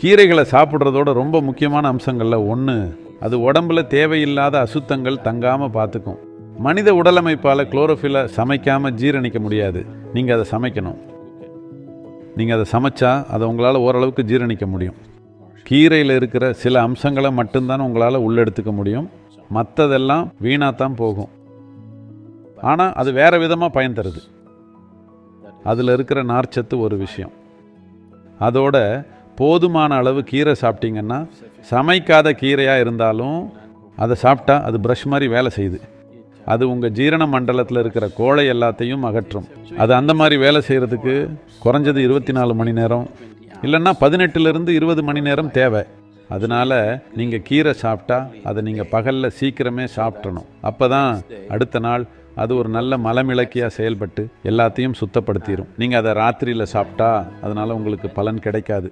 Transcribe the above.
கீரைகளை சாப்பிட்றதோட ரொம்ப முக்கியமான அம்சங்களில் ஒன்று, அது உடம்புல தேவையில்லாத அசுத்தங்கள் தங்காமல் பார்த்துக்கும். மனித உடலமைப்பால் குளோரோஃபில்லை சமைக்காமல் ஜீரணிக்க முடியாது. நீங்கள் அதை சமைக்கணும். நீங்கள் அதை சமைச்சா அதை உங்களால் ஓரளவுக்கு ஜீரணிக்க முடியும். கீரையில் இருக்கிற சில அம்சங்களை மட்டும்தான் உங்களால் உள்ளெடுத்துக்க முடியும். மற்றதெல்லாம் வீணாத்தான் போகும். ஆனால் அது வேறு விதமாக பயன் தருது. அதில் இருக்கிற நார்ச்சத்து ஒரு விஷயம். அதோட போதுமான அளவு கீரை சாப்பிட்டீங்கன்னா, சமைக்காத கீரையாக இருந்தாலும் அதை சாப்பிட்டா அது ப்ரஷ் மாதிரி வேலை செய்யுது. அது உங்கள் ஜீரண மண்டலத்தில் இருக்கிற கோழை எல்லாத்தையும் அகற்றும். அது அந்த மாதிரி வேலை செய்கிறதுக்கு குறைஞ்சது 24 மணி நேரம் இல்லைன்னா 18லிருந்து 20 மணி நேரம் தேவை. அதனால நீங்கள் கீரை சாப்பிட்டா அதை நீங்கள் பகலில் சீக்கிரமே சாப்பிட்றணும். அப்போ தான் அடுத்த நாள் அது ஒரு நல்ல மலமிளக்கியாக செயல்பட்டு எல்லாத்தையும் சுத்தப்படுத்திடும். நீங்கள் அதை ராத்திரியில் சாப்பிட்டா அதனால் உங்களுக்கு பலன் கிடைக்காது.